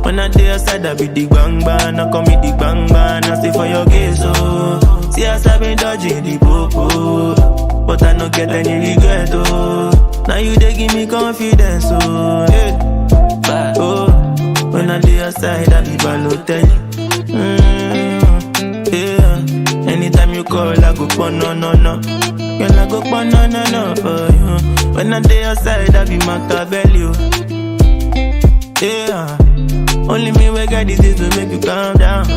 When I day outside, I be the bang bang. I call me the bang bang. I stay for your case, oh. See us I've been dodging the popo, but I no get any regret, oh. Now you they give me confidence, oh. Hey. Oh, when I day outside, I be Balotelli. Yeah. Anytime you call, I go pon no. Girl, I go pon no for you. When I day outside, I be Machiavelli, oh. Yeah. Only me we got this to make you calm down.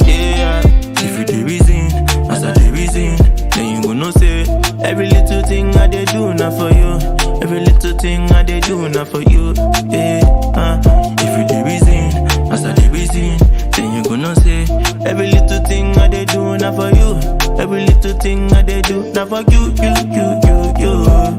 Yeah. If you the reason, as I the reason, then you gonna say every little thing I they do now for you. Every little thing I they do now for you. Yeah. If you the reason, as I the reason, then you gonna say every little thing I they do now for you. Every little thing I they do now for you.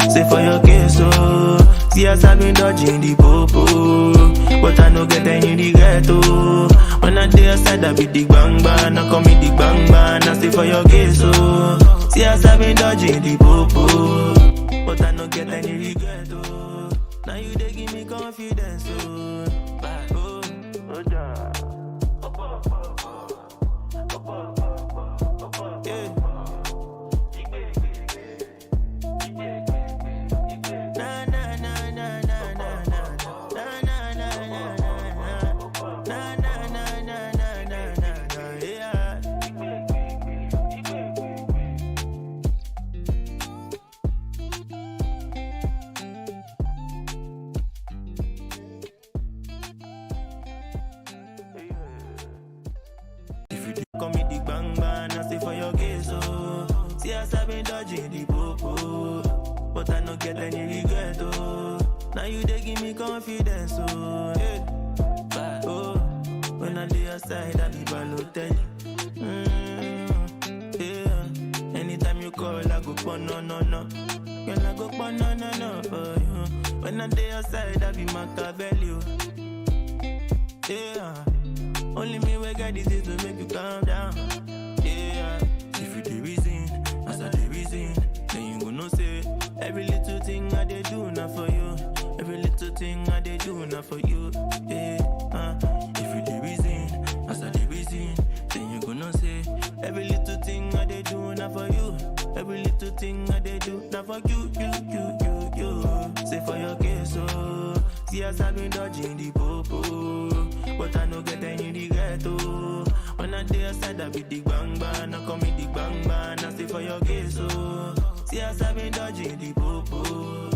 Say for your case, oh. See as I've been dodging the popo, but I no get any regret, oh. When I day outside, I be the bang bang. I call me the bang bang. I stay for your case, oh. See as I've been dodging the popo, but I no get any regret, oh. Now you they give me confidence, oh. Call me the bang bang, I stay for your case, oh. See us I've been dodging the popo, but I no get any regret, oh. Now you they give me confidence, oh. Yeah. Oh, when I day outside, I be Balotelli. Yeah. Anytime you call, I go pon no. Girl, I go pon no for you. When I day outside, I be Machiavelli, oh. Yeah. Only me we got this to make you calm down. Yeah. If you the reason, as I the reason, then you gonna say every little thing I they do now for you. Every little thing I they do now for you. Yeah. If you the reason, as I the reason, then you gonna say every little thing I they do now for you. Every little thing I they do now for you. Say for your case, oh. See as I've been dodging the popo, but I no get any regret, oh. When I day outside, I be the bang bang. I call me the bang bang. I stay for your case, oh. See as I've been dodging the popo,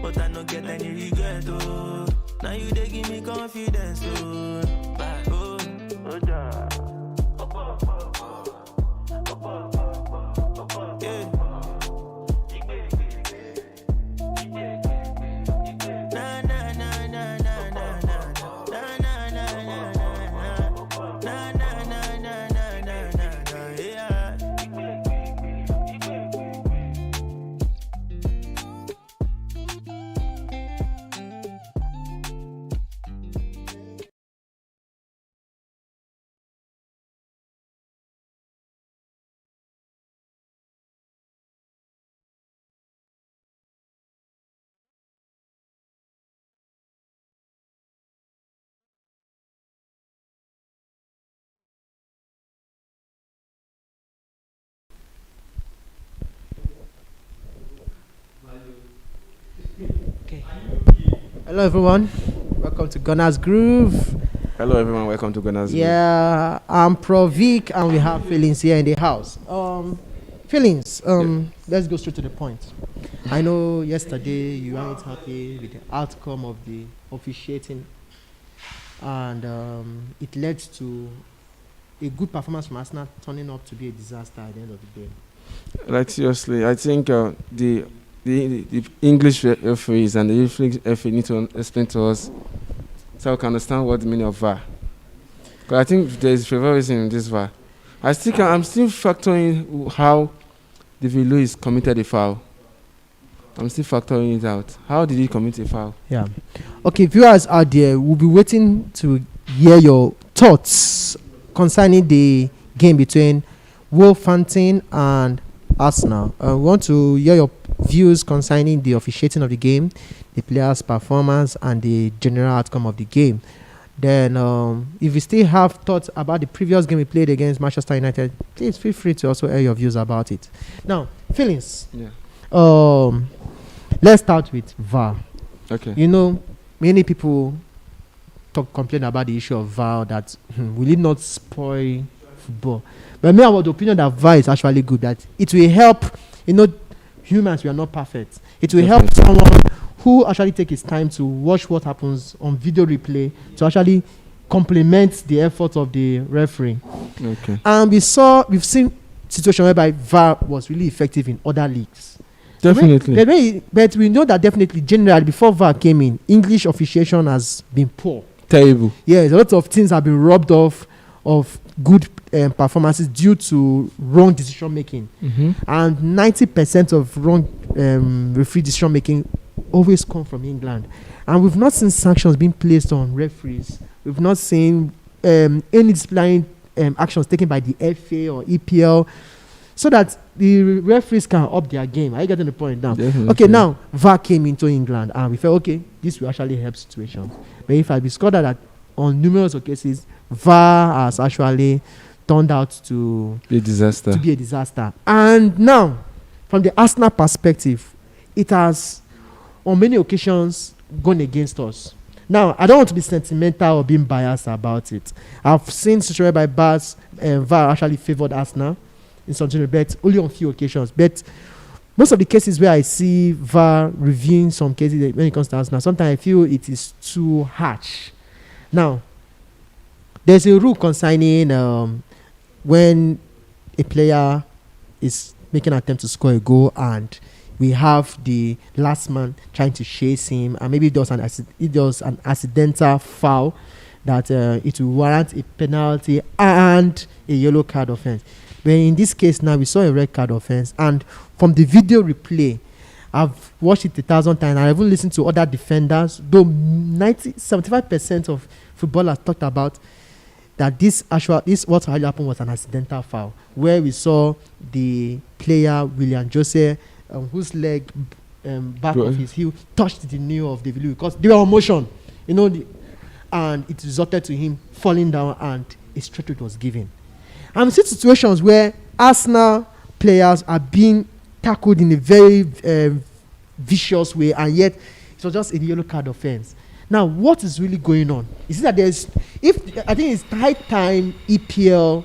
but I no get any regret, oh. Now you they give me confidence, oh. Yeah. Okay. Hello everyone, welcome to Gunner's Groove. Hello everyone, welcome to Gunner's Groove. Yeah, I'm Pro Vic and we have Feelings here in the house. Feelings, let's go straight to the point. I know yesterday you weren't happy with the outcome of the officiating and it led to a good performance from Arsenal turning up to be a disaster at the end of the day. Like seriously, I think the English referees and the English referee need to explain to us so we can understand what the meaning of VAR. Because I think there is favoritism in this VAR. I'm still factoring how David Luiz committed a foul. I'm still factoring it out. How did he commit a foul? Yeah. Okay, viewers out there, we'll be waiting to hear your thoughts concerning the game between Wolverhampton and Arsenal. We want to hear your views concerning the officiating of the game, the players' performance, and the general outcome of the game. Then, if you still have thoughts about the previous game we played against Manchester United, please feel free to also air your views about it. Now, feelings. Yeah. Let's start with VAR. Okay. You know, many people complain about the issue of VAR, that will it not spoil football? But me, I have the opinion that VAR is actually good, that it will help. You know, humans, we are not perfect. It will help someone who actually take his time to watch what happens on video replay to actually complement the effort of the referee. Okay. And we've seen situation whereby VAR was really effective in other leagues. Definitely. But we know that definitely, generally, before VAR came in, English officiation has been poor. Terrible. Yes, a lot of things have been robbed off of good performances due to wrong decision making. Mm-hmm. And 90% of wrong referee decision making always come from England. And we've not seen sanctions being placed on referees. We've not seen any disciplinary actions taken by the FA or EPL, so that the referees can up their game. Are you getting the point now? Definitely. Okay, now VAR came into England and we felt, okay, this will actually help situations. But if I discovered that on numerous occasions, VAR has actually turned out to be a disaster. And now, from the Arsenal perspective, it has on many occasions gone against us. Now, I don't want to be sentimental or being biased about it. I've seen situations by VAR actually favored Arsenal in some but only on few occasions. But most of the cases where I see VAR reviewing some cases when it comes to Arsenal, sometimes I feel it is too harsh. Now, there's a rule concerning when a player is making an attempt to score a goal and we have the last man trying to chase him, and maybe it does an accidental foul that it will warrant a penalty and a yellow card offense. But in this case now, we saw a red card offense, and from the video replay, I've watched it 1,000 times. I even listened to other defenders, though 75% of footballers talked about that this what happened was an accidental foul, where we saw the player William Jose, whose leg back of his heel touched the knee of David Luiz because they were on motion, and it resulted to him falling down and a straight red was given. I'm seeing situations where Arsenal players are being tackled in a very vicious way, and yet it was just a yellow card offense. Now, what is really going on? Is it that I think it's high time EPL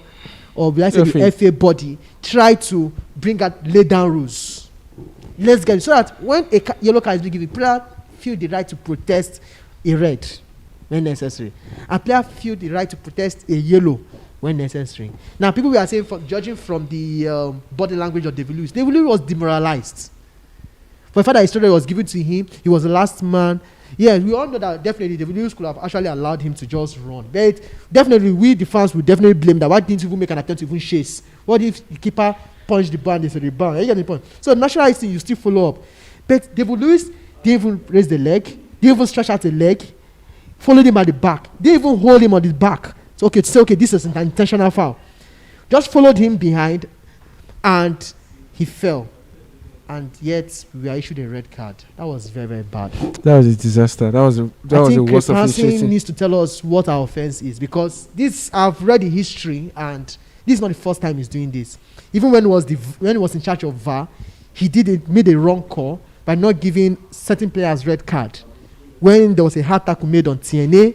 or the FA body try to lay down rules. Let's get it so that when a yellow card is being given, player feel the right to protest a red when necessary, and player feel the right to protest a yellow when necessary. Now, people were saying, judging from the body language of David Luiz was demoralized. For the fact that his story was given to him, he was the last man. Yeah, we all know that definitely David Luiz could have actually allowed him to just run. But definitely, we the fans would definitely blame that. Why didn't you even make an attempt to even chase? What if the keeper punched the ball and they said the ball? You get the point? So, natural instinct, you still follow up. But David Luiz didn't even raise the leg, didn't even stretch out the leg, followed him at the back, didn't even hold him on his back. So, to say, this is an intentional foul. Just followed him behind and he fell. And yet we were issued a red card. That was very, very bad. That was a disaster. That was the worst of it. I think needs to tell us what our offense is, because I've read the history, and this is not the first time he's doing this. Even when he was in charge of VAR, he made a wrong call by not giving certain players red card. When there was a hard tackle made on TNA,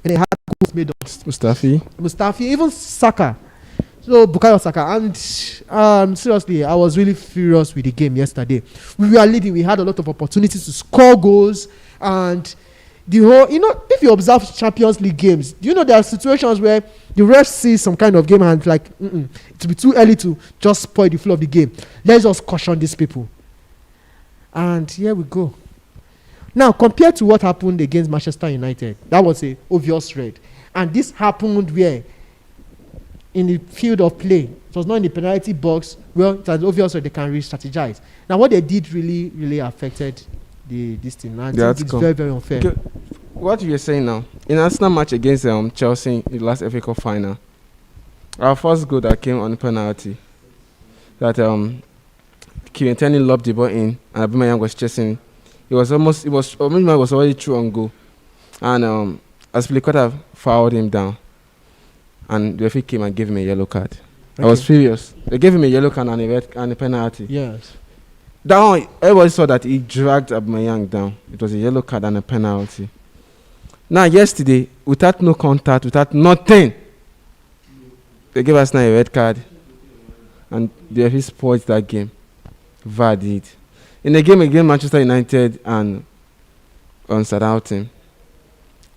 and a hard tackle was made on Mustafi, even Saka. So Bukayo Saka, and seriously, I was really furious with the game yesterday. We were leading, we had a lot of opportunities to score goals, and the whole, if you observe Champions League games, there are situations where the ref sees some kind of game and like, it'll be too early to just spoil the flow of the game. Let's just caution these people. And here we go. Now, compared to what happened against Manchester United, that was an obvious red. And this happened where? In the field of play. It was not in the penalty box. Well, it was obvious that they can re-strategize. Now, what they did really, really affected this team. I think it's very, very unfair. Okay. What you were saying now, in Arsenal match against Chelsea in the last FA Cup final, our first goal that came on penalty, that Kieran Tierney lobbed the ball in, and Aubameyang was chasing. It was already through on goal, and as Pilikota fouled him down, and the referee came and gave him a yellow card. I Okay. was furious. They gave him a yellow card and a penalty. Yes. That one, everybody saw that he dragged Aubameyang down. It was a yellow card and a penalty. Now, yesterday, without no contact, without nothing, they gave us now a red card, and the referee spoiled that game. VAR did. In the game against Manchester United and on Southampton,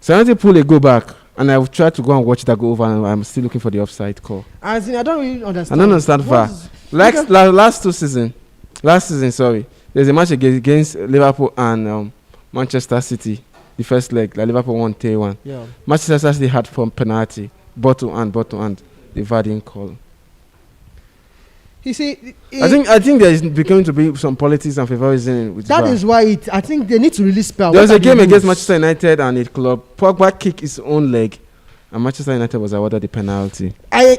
Southampton pulled a go back, and I've tried to go and watch that go over, and I'm still looking for the offside call. As in, I don't really understand. I don't understand VAR. Last season, there's a match against Liverpool and Manchester City. The first leg, like Liverpool won 3-1. Yeah. Manchester City had from penalty, bottle and. The VAR didn't call. You see, I think there is becoming to be some politics and favorism with that VAR. is why I think they need to really spell. There was a game against Manchester United and a club. Pogba kicked his own leg, and Manchester United was awarded the penalty. I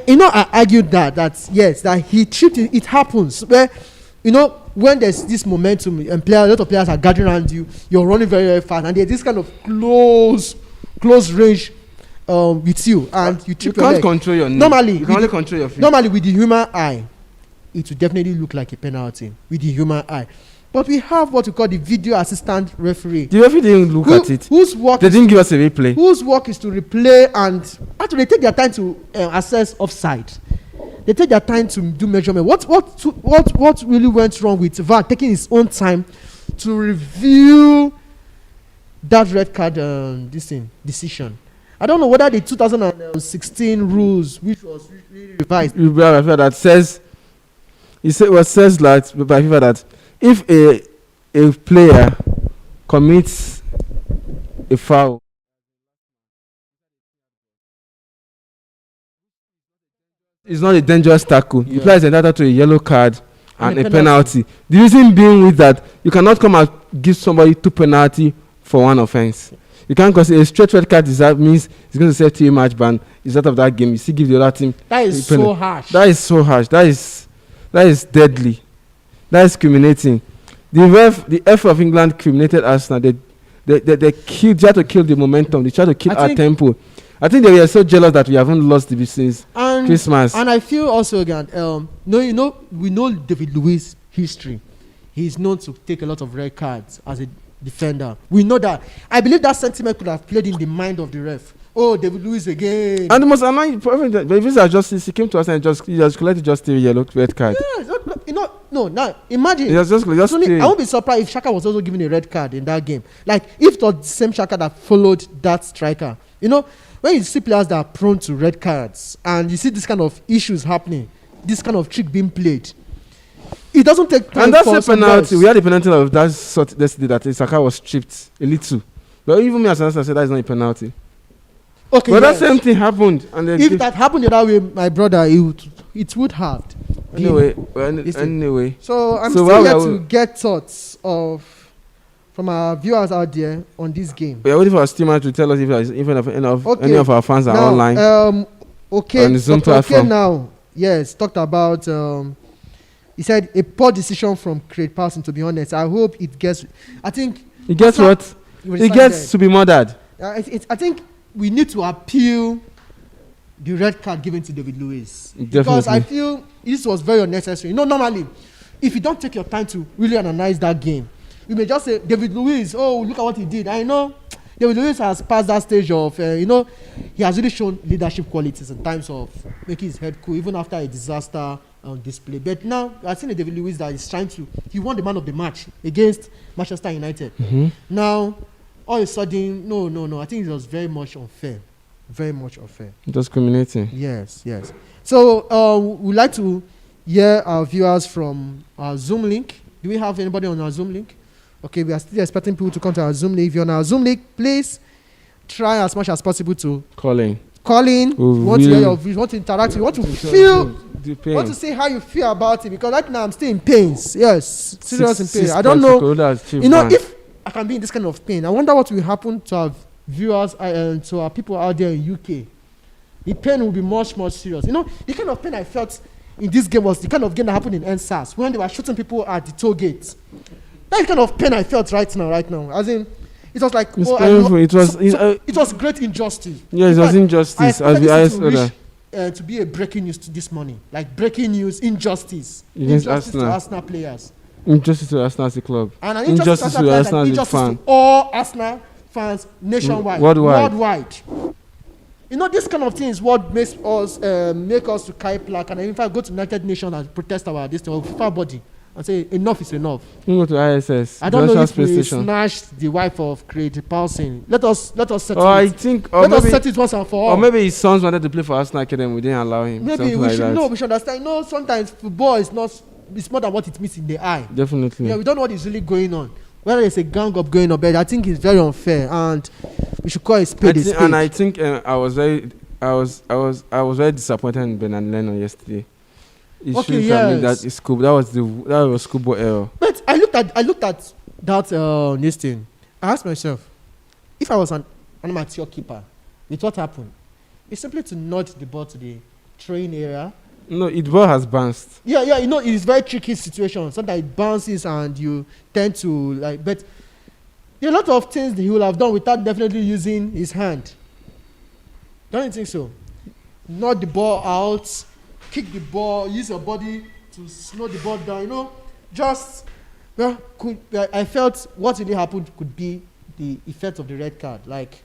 argued that he tripped. It happens where, when there's this momentum and a lot of players are gathering around you, you're running very, very fast, and there's this kind of close range with you, and you trip your leg. You can't control your knee. Normally, you can only control your feet. Normally, with the human eye, it will definitely look like a penalty with the human eye. But we have what we call the video assistant referee. The referee didn't look at it. They didn't give us a replay. Whose work is to replay, and actually they take their time to assess offside. They take their time to do measurement. What really went wrong with VAR taking his own time to review that red card decision? I don't know whether the 2016 rules, which was really revised, that says that by FIFA that if a player commits a foul, it's not a dangerous tackle. The player is entitled to a yellow card and a penalty. The reason being with that, you cannot come and give somebody 2 penalty for 1 offense. You can't consider a straight red card means it's going to say 3 match ban. Is out of that game. You still give the other team. That is so harsh. That is so harsh. That is deadly. That is criminating. The F of England criminated Arsenal. They tried to kill the momentum. They tried to kill our tempo. I think they were so jealous that we haven't lost the since Christmas. And I feel also again, we know David Luiz history. He's known to take a lot of red cards as a defender. We know that. I believe that sentiment could have played in the mind of the ref. Oh, David Luiz again. And the most annoying problem that he came to us and he just collected just 3 yellow red card. Yeah, now imagine. I won't be surprised if Xhaka was also given a red card in that game. Like if it was the same Xhaka that followed that striker. When you see players that are prone to red cards and you see this kind of issues happening, this kind of trick being played, it doesn't take time. And that's a penalty. We had a penalty of that sort yesterday that Saka was stripped a little. But even me as an answer said that is not a penalty. Okay. But that same thing happened. And then if that happened the other way, my brother, it would have. Anyway. So I'm still here to get thoughts from our viewers out there on this game. We are waiting for our streamer to tell us if any of our fans are online. On the Zoom platform. Okay, now, yes, talked about. He said a poor decision from Craig Parson. To be honest, I hope it gets. I think it gets what? It gets to be murdered. I think we need to appeal the red card given to David Luiz. Definitely. Because I feel this was very unnecessary. Normally, if you don't take your time to really analyze that game, you may just say, David Luiz, oh, look at what he did. I know David Luiz has passed that stage of, he has really shown leadership qualities in terms of making his head cool, even after a disaster display. But now, I've seen a David Luiz that is he won the man of the match against Manchester United. Mm-hmm. Now, all of a sudden, no. I think it was very much unfair. Very much unfair. Discriminating. Yes. So, we'd like to hear our viewers from our Zoom link. Do we have anybody on our Zoom link? Okay, we are still expecting people to come to our Zoom link. If you're on our Zoom link, please try as much as possible to call in. We want to hear your views, want to interact with you, want to feel, want to say how you feel about it. Because right now I'm still in pains. Yes, serious in pain. I don't know. If I can be in this kind of pain, I wonder what will happen to our viewers and to our people out there in UK. The pain will be much, much serious. The kind of pain I felt in this game was the kind of game that happened in NSAS when they were shooting people at the toll gates. That's the kind of pain I felt right now. As in, It was like It's painful. it was great injustice. Yeah, it was injustice. I As the highest expected order this to be a breaking news to this morning, like breaking news, injustice against to Arsenal. Arsenal players, Injustice to Arsenal as a club. and an Injustice to Arsenal as a injustice fan. to all Arsenal fans nationwide, worldwide. You know, this kind of thing is what makes us make us to carry plaque and in fact go to United Nations and protest our this thing, our FIFA body, and say enough is enough. We go to ISS. I don't know if Space we Station. snatched the wife of Craig Paulson. Let us settle Or I it. think, or Let us maybe, set it once and for all. or maybe his sons wanted to play for Arsenal Academy. We didn't allow him. Maybe Something we like should that. know. We should understand. You know, sometimes football is not. It's more than what it means in the eye. Definitely. Yeah, we don't know what is really going on. Whether it's a gang up going on, but I think it's very unfair, and we should call it spade a spade. And I think I was very disappointed in Bernard Lennon yesterday. It Okay, should have been yes. that was schoolboy error. But I looked at that this thing. I asked myself, if I was an amateur keeper, with what happened? It's simply to nudge the ball to the throwing area. No, it ball has bounced. Yeah, you know, it's very tricky situation. Sometimes it bounces and you tend to like, but there are a lot of things that he will have done without definitely using his hand. Don't you think so? Nod the ball out, kick the ball, use your body to slow the ball down. You know, just I felt what really happened could be the effect of the red card. Like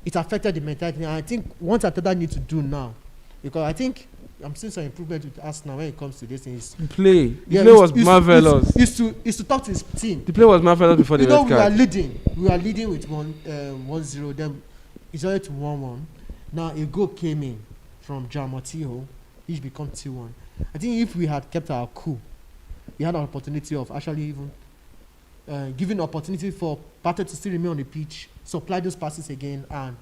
it affected the mentality. And I think what Arteta need to do now, because I think I'm seeing some improvement with Arsenal when it comes to this thing. The play was marvelous. Is to talk to his team. The play was marvelous before the red card. We were leading with 1-0. Then it's already to 1-1. Now a goal came in from Jamotiho, which become 2-1. I think if we had kept our cool, we had an opportunity of actually even giving opportunity for Banter to still remain on the pitch, supply those passes again, and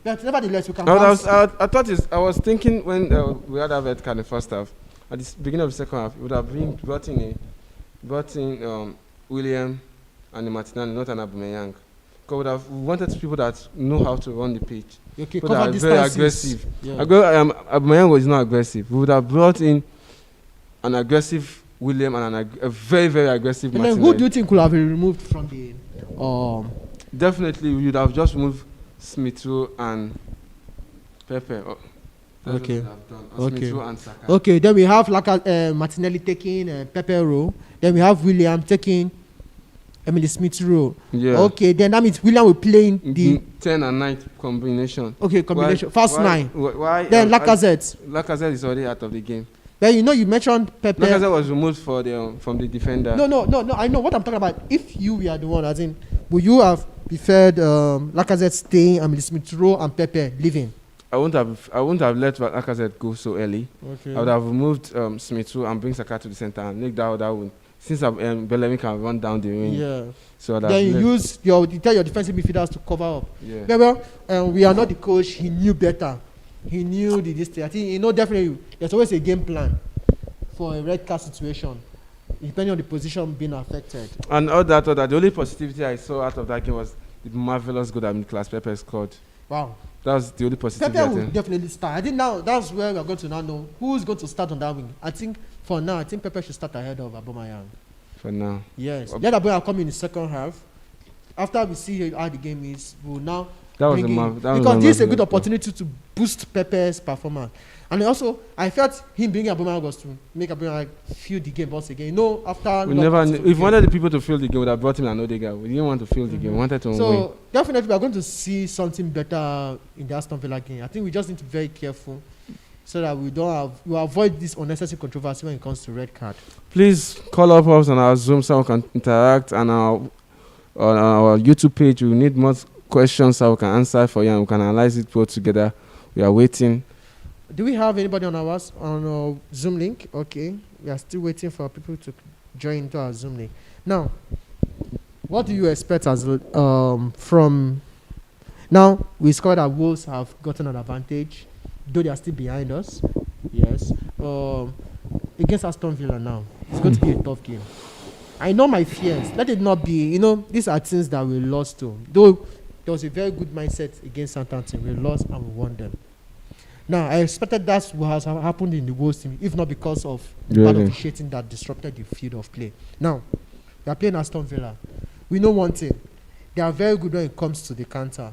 but nevertheless we can. I was thinking when we had that red card in the first half, at the beginning of the second half, it would have been brought in William and the Martinelli, not an Aubameyang. Because we wanted people that know how to run the pitch. Okay, people that are very aggressive. Yeah. Aubameyang was not aggressive. We would have brought in an aggressive William and a very, very aggressive Martinelli. And then who do you think could have been removed from the? Definitely, we would have just removed Smith Rowe and Pepe. Okay. Smith Rowe and Saka. Okay, then we have Martinelli taking Pepe Rowe. Then we have William taking the Smith Rowe. Yeah. Okay, then that means William will play in the 10 and 9 combination. Okay, combination. First 9. Why? Then Lacazette. Lacazette is already out of the game. Then you mentioned Pepe. Lacazette was removed from the defender. No. I know what I'm talking about. If you were the one, as in, would you have preferred Lacazette staying and Smith Rowe and Pepe leaving? I wouldn't have let Lacazette go so early. Okay. I would have removed Smith Rowe and bring Saka to the center and make that one. Since Bellerin can run down the wing. Yeah. So then you tell your defensive midfielders to cover up. Yeah. Well, we are not the coach. He knew better. He knew this thing. I think definitely there's always a game plan for a red card situation, depending on the position being affected. And all that. The only positivity I saw out of that game was the marvelous goal that Nicolas Pepe scored. Wow. That was the only positivity. Pepe will definitely start. I think now that's where we are going to now know who's going to start on that wing. I think for now, I think Pepe should start ahead of Aubameyang. For now. Yes. Let Aubameyang come in the second half. After we see how the game is, we'll now bring in. Because this is a good opportunity to boost Pepe's performance. And also, I felt him bringing Aubameyang was to make Aubameyang feel the game once again. After we never knew. If we wanted the people to feel the game, we would have brought him another guy. We didn't want to feel the game. We wanted to win. So definitely, we are going to see something better in the Aston Villa game. I think we just need to be very careful so that we avoid this unnecessary controversy when it comes to red card. Please call up us on our Zoom so we can interact, and on our YouTube page. We need more questions so we can answer for you and we can analyze it both together. We are waiting. Do we have anybody on our Zoom link? Okay, we are still waiting for people to join into our Zoom link. Now, what do you expect as from now? We discovered that Wolves have gotten an advantage, though they are still behind us. Yes, against Aston Villa now, it's going to be a tough game. I know my fears. Let it not be. These are things that we lost to. Though there was a very good mindset against Southampton, we lost and we won them. Now, I expected that's what has happened in the Wolves team, if not because of bad officiating that disrupted the field of play. Now, we are playing Aston Villa. We know one thing. They are very good when it comes to the counter,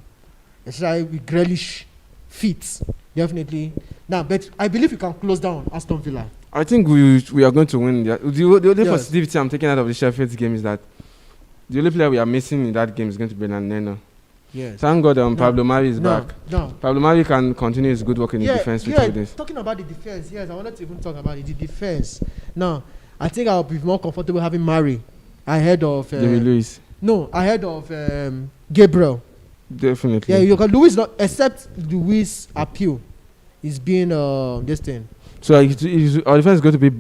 especially with Grealish feet. Definitely. Now, but I believe we can close down Aston Villa. I think we are going to win. The only Yes. positivity I'm taking out of the Sheffield game is that the only player we are missing in that game is going to be Neno. Yes. Thank God No, Pablo Mari is No, back. no. Pablo Mari can continue his good work in the defense with all this. Talking about the defense, yes, I wanted to even talk about it. The defense. Now, I think I'll be more comfortable having Mari ahead of David Luiz. No, ahead of Gabriel. Definitely. Yeah, you got Luis not except Luis appeal is being this thing. So our defense is going to be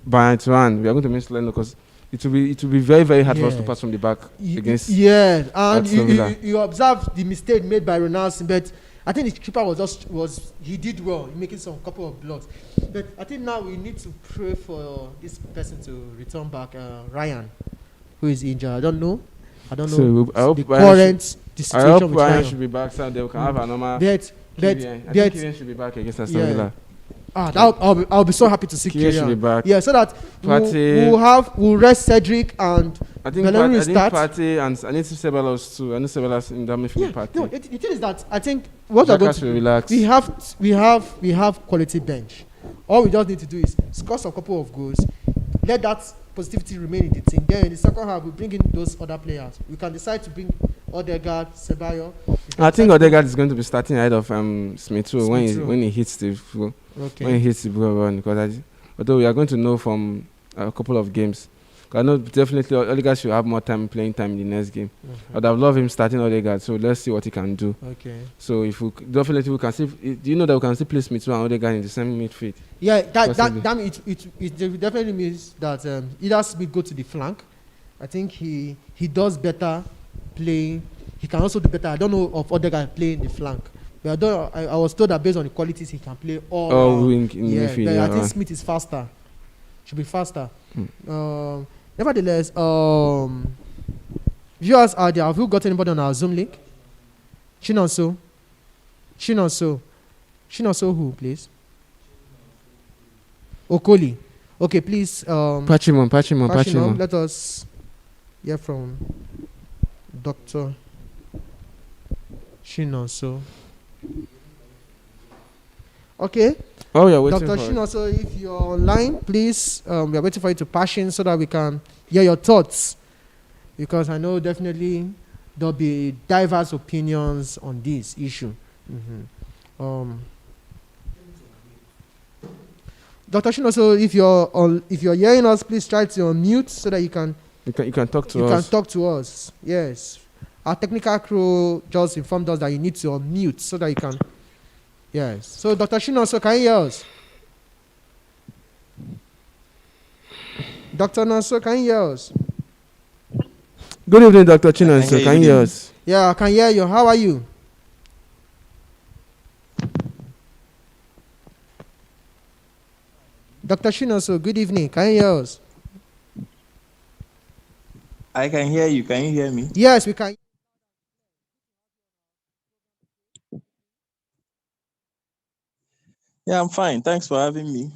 Banter. We are going to miss Leno because it will be very, very hard for us to pass from the back against. Yeah, and Aston Villa. you observe the mistake made by Ronaldo, but I think the keeper was he did well in making some couple of blocks. But I think now we need to pray for this person to return back, Ryan, who is injured. I don't know. So I hope the Ryan current situation with Ryan Ryan. should be back so that we can have a normal. But I think Kylian should be back against Aston Villa. I'll be so happy to see Kylian should be back. Yeah, so that we'll rest Cedric and I think Bellerin will start. Partey and I need to Ceballos too. I need Ceballos in that midfield party. No, the thing is that I think what we're going to do, relax. we have quality bench. All we just need to do is score some couple of goals, let that positivity remain in the team. Then in the second half, we bring in those other players. We can decide to bring Odegaard, Ceballos. I think Odegaard is going to be starting ahead of Smith Rowe when he hits the ball run, because although we are going to know from a couple of games. I know definitely Odegaard should have more playing time in the next game. Mm-hmm. I'd have loved him starting Odegaard, so let's see what he can do. Okay. So if we can see, do you know that we can still play Smith Rowe and Odegaard in the same midfield? Yeah, it definitely means that either Smith go to the flank. I think he does better playing. He can also do better. I don't know of Odegaard playing the flank, but I was told that based on the qualities he can play all wing in the midfield. I think Smith is faster. Should be faster. Nevertheless, viewers out there, have you got anybody on our Zoom link? Chinonso who, please? Okoli. Okay, please. Pachimon. Let us hear from Dr. Chinonso. Okay. Oh, yeah, waiting Dr. for Chinonso, if you're online, please, we are waiting for you to passion so that we can hear your thoughts. Because I know definitely there'll be diverse opinions on this issue. Dr. Chinonso, if you're hearing us, please try to unmute so that you can talk to us. You can talk to us. Yes. Our technical crew just informed us that you need to unmute so that you can. Yes. So, Dr. Chinonso, can you hear us? Dr. Chinonso, can you hear us? Good evening, Dr. Chinonso. Can you hear us? Yeah, I can hear you. How are you? Dr. Chinonso, good evening. Can you hear us? I can hear you. Can you hear me? Yes, we can. Yeah, I'm fine. Thanks for having me.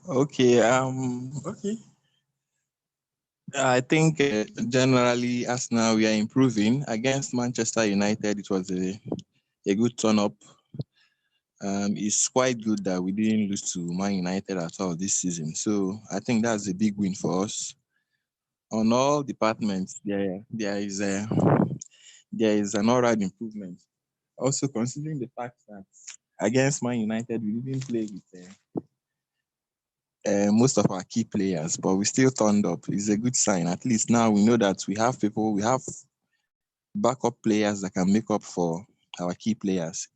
Okay. Okay. I think generally, as now we are improving against Manchester United. It was a good turn up. It's quite good that we didn't lose to Man United at all this season. So I think that's a big win for us. On all departments, there is an alright improvement. Also, considering the fact that against Man United we didn't play with most of our key players, but we still turned up. It's a good sign. At least now we know that we have backup players that can make up for our key players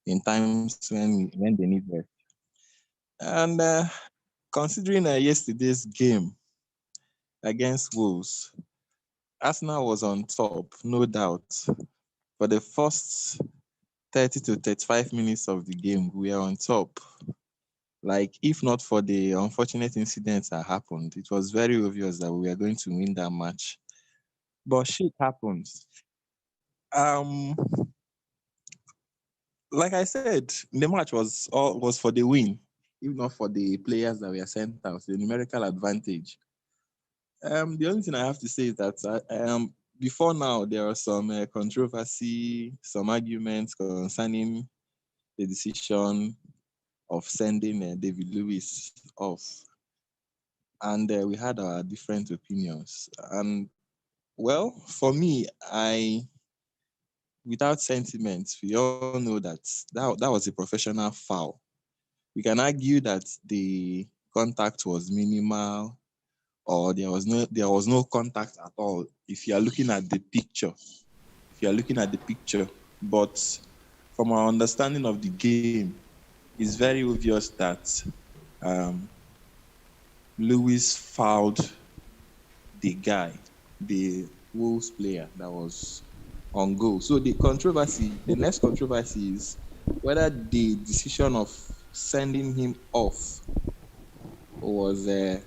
in times when they need rest. And considering yesterday's game against Wolves, Arsenal was on top, no doubt. For the first 30 to 35 minutes of the game, we were on top. Like, if not for the unfortunate incidents that happened, it was very obvious that we were going to win that match. But shit happens. like I said, the match was for the win, if not for the players that were sent out, the numerical advantage. The only thing I have to say is that before now there was some controversy, some arguments concerning the decision of sending David Lewis off, and we had our different opinions. And well, for me, I without sentiments, we all know that was a professional foul. We can argue that the contact was minimal or there was no contact at all if you are looking at the picture. If you are looking at the picture, but from our understanding of the game, it's very obvious that um, Lewis fouled the guy, the Wolves player that was on goal. So the next controversy is whether the decision of sending him off was in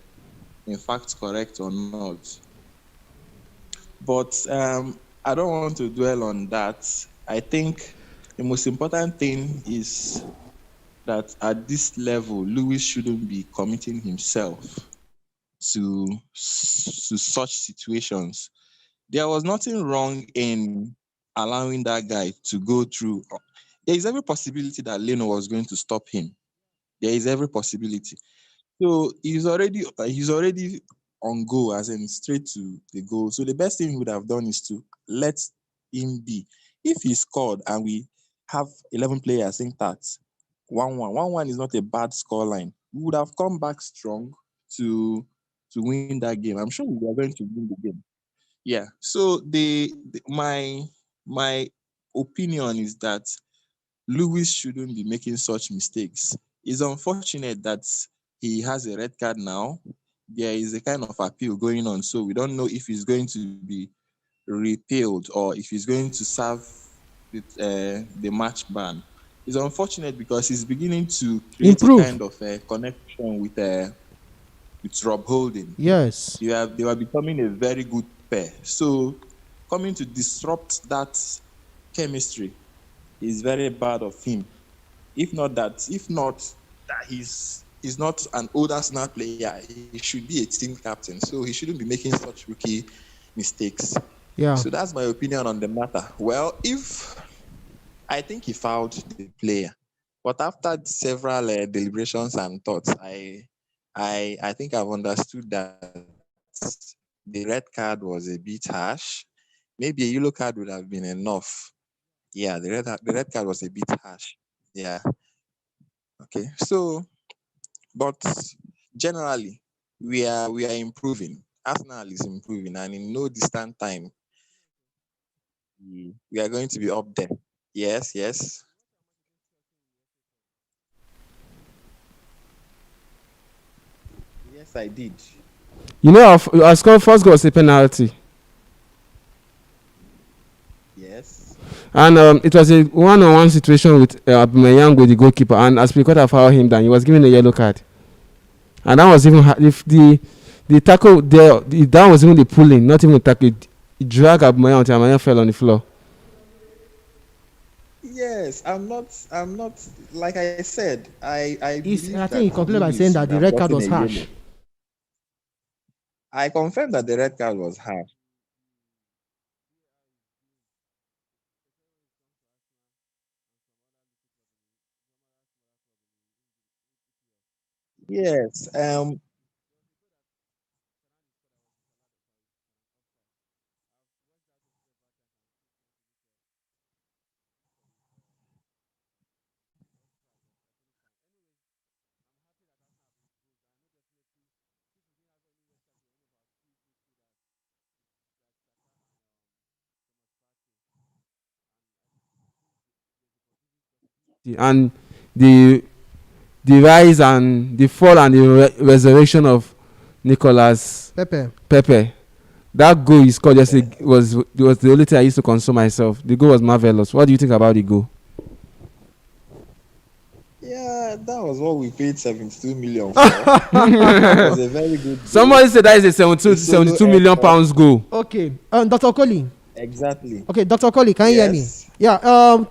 fact correct or not. But I don't want to dwell on that. I think the most important thing is that at this level, Lewis shouldn't be committing himself to such situations. There was nothing wrong in allowing that guy to go through. There is every possibility that Leno was going to stop him. There is every possibility. So he's already on goal, as in straight to the goal. So the best thing he would have done is to let him be. If he scored and we have 11 players intact, 1-1. 1-1 is not a bad scoreline. We would have come back strong to to win that game. I'm sure we are going to win the game. Yeah. So my opinion is that Lewis shouldn't be making such mistakes. It's unfortunate that he has a red card now. There is a kind of appeal going on, so we don't know if he's going to be repealed or if he's going to serve the match ban. It's unfortunate because he's beginning to create a Improve. kind of a connection with Rob Holding. Yes. They were becoming a very good pair. So coming to disrupt that chemistry is very bad of him. If not that he's not an old Arsenal player, he should be a team captain. So he shouldn't be making such rookie mistakes. Yeah. So that's my opinion on the matter. Well, if I think he fouled the player, but after several deliberations and thoughts, I think I've understood that the red card was a bit harsh. Maybe a yellow card would have been enough. Yeah, the red card was a bit harsh. Yeah. Okay. So, but generally, we are improving. Arsenal is improving, and in no distant time, we are going to be up there. Yes, yes, yes. I did. You know, our score first goal was a penalty, Yes. and it was a one-on-one situation with Aubameyang with the goalkeeper, and as we could have fouled him, then he was given a yellow card, and that was even if the tackle there, that was even the pulling, not even the tackle. It dragged Aubameyang until Aubameyang fell on the floor. Yes. I'm not. Like I said, I believe I think he that complained by Lewis saying should that the have red card gotten was a harsh. yellow. I confirm that the red card was harsh. Yes. And the the rise and the fall and the resurrection of Nicolas Pepe. Pepe. That goal he scored just was the only thing I used to console myself. The goal was marvelous. What do you think about the goal? Yeah, that was what we paid 72 million for. That was a very good goal. Somebody said that is a A solo seventy-two million effort. pounds goal. Okay. Dr. Colin, Exactly. Okay, Dr. Colley, can you hear me? Yes, Yeah.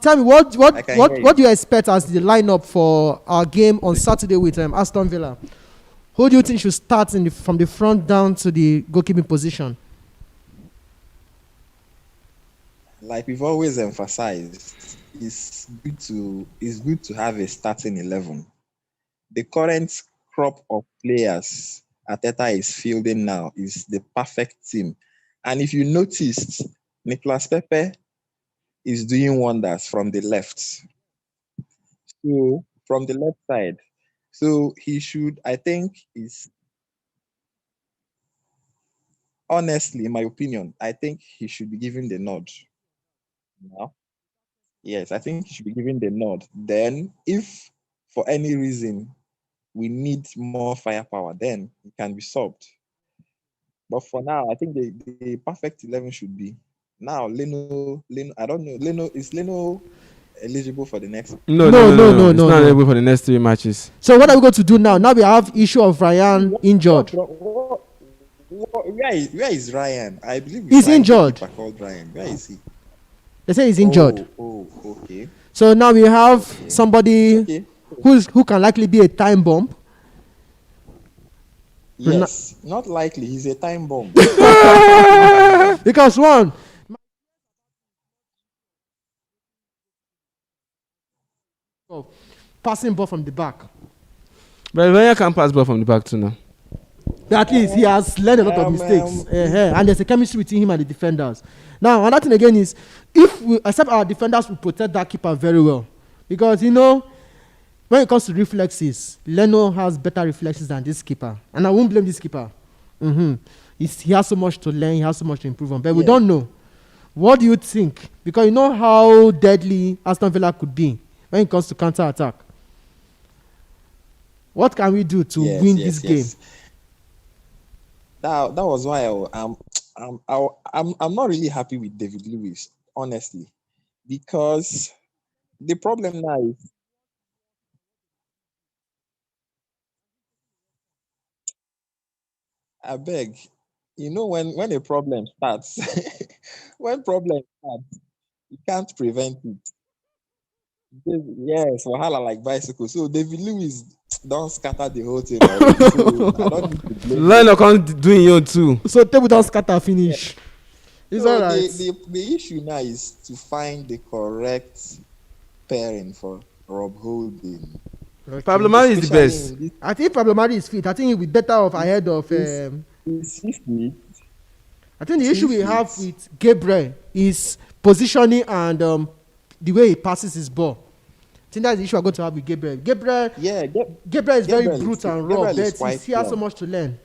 Tell me I can hear what you. do you expect as the lineup for our game on Saturday with Aston Villa? Who do you think should start from the front down to the goalkeeping position? Like we've always emphasized, it's good to have a starting 11. The current crop of players Ateta is fielding now is the perfect team. And if you noticed, Nicolas Pepe is doing wonders from the left. So from the left side. So he should, I think, is honestly, in my opinion, I think he should be given the nod now. Yes, I think he should be given the nod. Then, if for any reason we need more firepower, then it can be solved. But for now, I think the perfect 11 should be now Leno. I don't know. Leno eligible for the next? No, no, No, no, no, no, no. no, It's no, not no. available for the next 3 matches. So what are we going to do now? Now we have issue of Ryan injured. Where is Ryan? I believe we He's signed a injured. keeper called Ryan. Where is he? They say he's injured. Okay. So now we have Okay. somebody Okay. who can likely be a time bomb. Yes, not likely. He's a time bomb. Because one, passing ball from the back. But Ryan can pass ball from the back too now. But at least he has learned a lot of mistakes. And there's a chemistry between him and the defenders. Now, another thing again is, if we accept our defenders will protect that keeper very well. Because, when it comes to reflexes, Leno has better reflexes than this keeper. And I won't blame this keeper. He has so much to learn, he has so much to improve on. But we don't know. What do you think? Because you know how deadly Aston Villa could be when it comes to counter-attack. What can we do to win this game? That was why I'm not really happy with David Lewis, honestly, because the problem now is I beg, when a problem starts, when problem starts, you can't prevent it. Yes, wahala like bicycle. So David Lewis don't scatter the whole thing already. So I don't need to blame him. Line can't do your too. So table don't scatter finish. It's So all right. the issue now is to find the correct pairing for Rob Holding. Pablo Mari is the best. I think Pablo Mari is fit. I think he'll be better off ahead of. Is he fit? I think the issue we have with Gabriel is positioning and the way he passes his ball. I think that's the issue I'm going to have with Gabriel. Gabriel is very brute and raw, but he has so much to learn.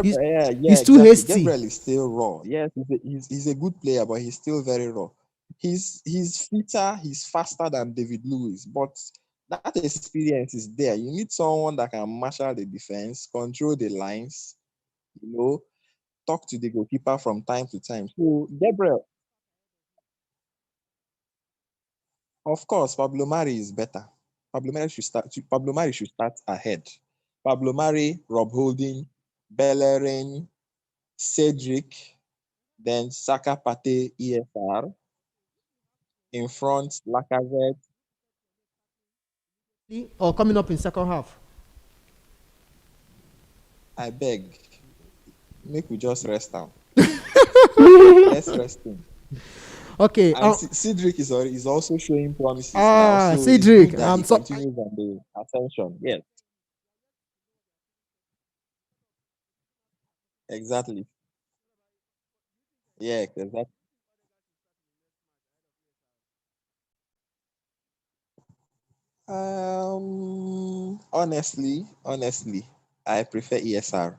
He's too hasty. Gabriel is still raw. Yes, he's a good player, but he's still very raw. He's fitter, he's faster than David Lewis, but that experience is there. You need someone that can marshal the defense, control the lines, talk to the goalkeeper from time to time. So Gabriel, of course, Pablo Mari is better. Pablo Mari should start ahead. Pablo Mari, Rob Holding, Bellerin, Cedric, then Saka Pate ESR. In front, Lacazette. Or coming up in second half. I beg, make we just rest down. Let's rest him. Okay. And Cedric is also showing promises now. So Cedric, continues on the ascension. Yes. Exactly. Yeah, exactly. Honestly, I prefer ESR. I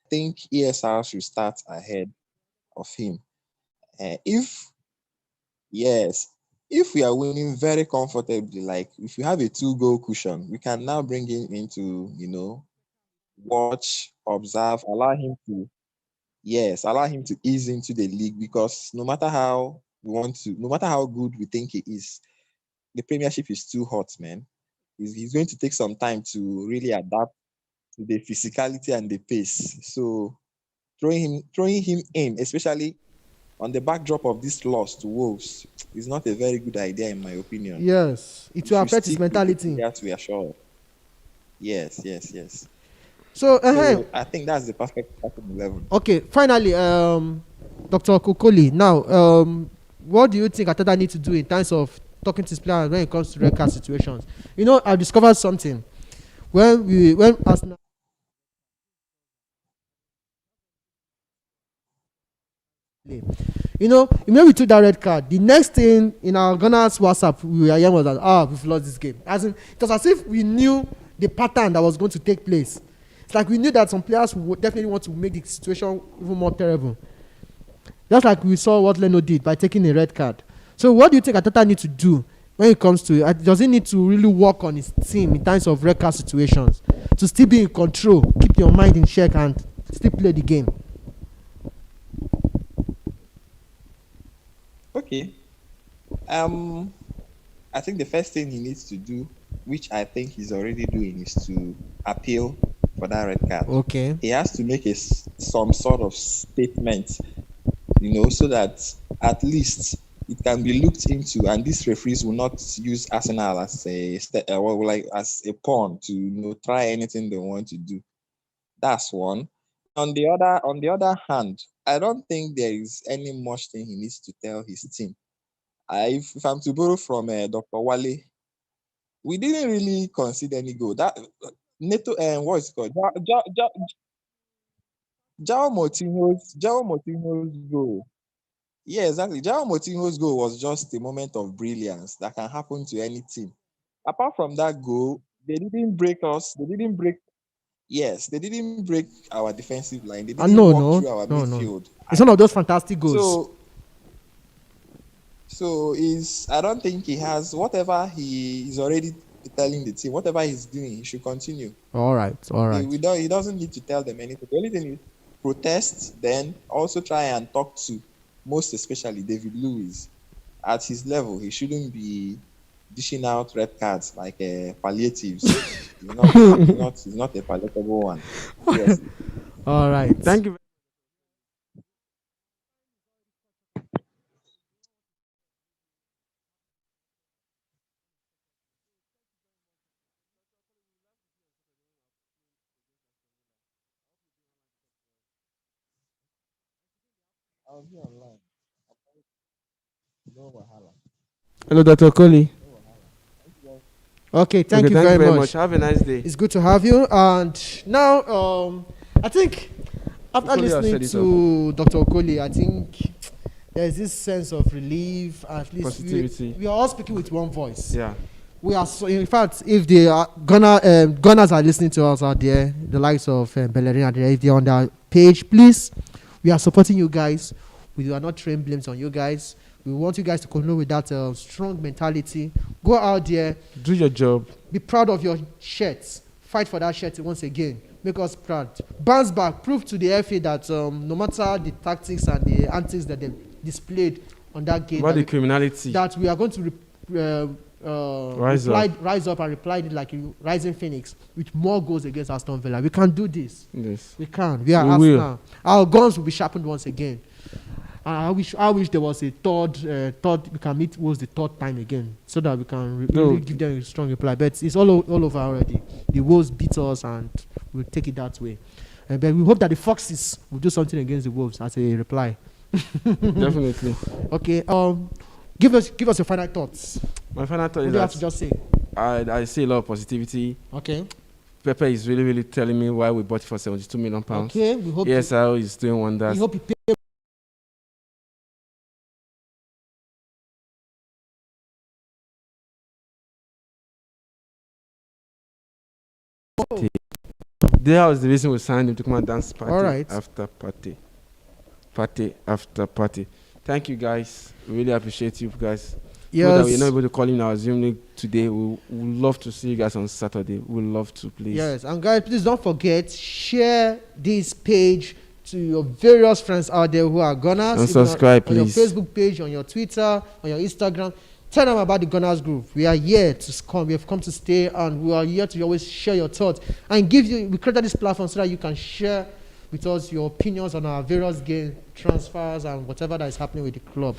think ESR should start ahead of him. If Yes, if we are winning very comfortably, like if we have a 2 goal cushion, we can now bring him into, watch, observe, allow him to ease into the league because no matter how good we think he is, the Premiership is too hot, man. He's going to take some time to really adapt to the physicality and the pace. So throwing him in, especially on the backdrop of this loss to Wolves, is not a very good idea, in my opinion. Yes, it will affect his Stick with the mentality. players we are sure of. Yes, yes, yes. So, So I think that's the perfect starting 11. okay, finally, Dr. Kokoli, now, what do you think Ateta need to do in terms of talking to his players when it comes to red card situations? You know, I've discovered something. When Arsenal, you know, when we took that red card, the next thing in our Gunners WhatsApp we were hearing was that we've lost this game. As in, it was as if we knew the pattern that was going to take place. It's like we knew that some players would definitely want to make the situation even more terrible. Just like we saw what Leno did by taking a red card. So what do you think Ateta needs to do when it comes to it? Does he need to really work on his team in terms of red card situations to still be in control, keep your mind in check, and still play the game? Okay. I think the first thing he needs to do, which I think he's already doing, is to appeal for that red card. Okay. He has to make some sort of statement, so that at least it can be looked into, and these referees will not use Arsenal as as a pawn to try anything they want to do. That's one. On the other hand, I don't think there is any much thing he needs to tell his team. If I'm to borrow from Dr. Wale, we didn't really concede any goal. That Neto and what is it called? Jao Moutinho's goal. Yeah, exactly. Jao Moutinho's goal was just a moment of brilliance that can happen to any team. Apart from that goal, they didn't break us. Yes, they didn't break our defensive line. They didn't walk through our midfield. It's one of those fantastic goals. So I don't think he has whatever he is already telling the team, whatever he's doing, he should continue. All right. He doesn't need to tell them anything. The only thing is protest, then also try and talk to, most especially David Luiz. At his level, he shouldn't be dishing out red cards like palliatives. He's not a palatable one. Yes. All right. Thank you. I'll be online. No wahala. Hello, Dr. Koli. Okay, thank you very much. Have a nice day. It's good to have you. And now, I think after Okoli listening to Dr. Okoli, I think there's this sense of relief. At least positivity. We are all speaking with one voice. Yeah. We are so, in fact, if the Gunners are listening to us out there, the likes of Bellerin out there, if they're on their page, please, we are supporting you guys. We are not throwing blames on you guys. We want you guys to continue with that strong mentality. Go out there. Do your job. Be proud of your shirts. Fight for that shirt once again. Make us proud. Bounce back. Prove to the FA that no matter the tactics and the antics that they displayed on that game, About the criminality. that we are going to rise up and reply it like a rising phoenix with more goals against Aston Villa. We can do this. Yes. We can. We are We Arsenal. will. Our guns will be sharpened once again. I wish there was a third. We can meet was the third time again, so that we can really give them a strong reply. But it's all over already. The Wolves beat us, and we'll take it that way. But we hope that the Foxes will do something against the Wolves as a reply. Definitely. Okay. Give us your final thoughts. My final thought What is do you have that to just say? I see a lot of positivity. Okay. Pepe is really, really telling me why we bought it for £72 million. Okay. We hope. ESL is doing wonders. We hope you pay. That was the reason we signed him to come and dance party All right. after party. Party after party. Thank you guys. We really appreciate you guys. Know that we're not able to call in our Zoom link today. We would love to see you guys on Saturday. We'd love to, please. Yes, and guys, please don't forget, share this page to your various friends out there who are Gunners. And subscribe, on your please. Facebook page, on your Twitter, on your Instagram. Tell them about the Gunners group. We are here to come. We have come to stay, and we are here to always share your thoughts and give you. We created this platform so that you can share with us your opinions on our various game transfers and whatever that is happening with the club.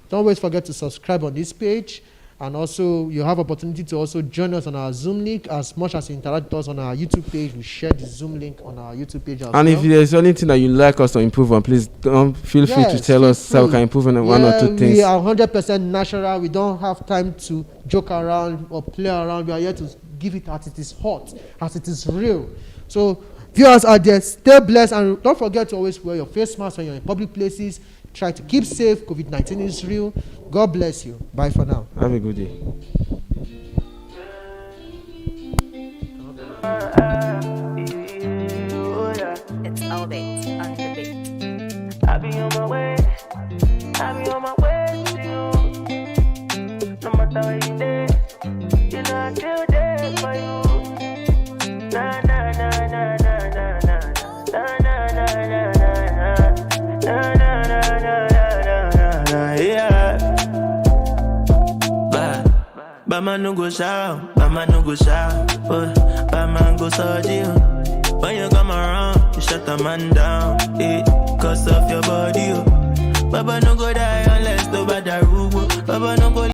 Don't always forget to subscribe on this page, and also you have opportunity to also join us on our Zoom link. As much as you interact with us on our YouTube page, we share the Zoom link on our YouTube page as well. And if there's anything that you like us to improve on, please feel free to tell us so we can improve on one or two things. We are 100% natural. We don't have time to joke around or play around. We are here to give it as it is hot, as it is real. So viewers out there, stay blessed, and don't forget to always wear your face mask when you're in public places. Try to keep safe. COVID-19 is real. God bless you. Bye for now. Have a good day. It's Albert on the beat. I be on my way. I be on my way to you. No matter where you there, you know I'm still there for you. Na na na na na na na na na na na na na na na na, yeah. Bama no go shout, Bama no go shout, Bama go surgery. When you come around, you shut the man down, cause of your body, Baba no go die unless nobody rule, Baba no go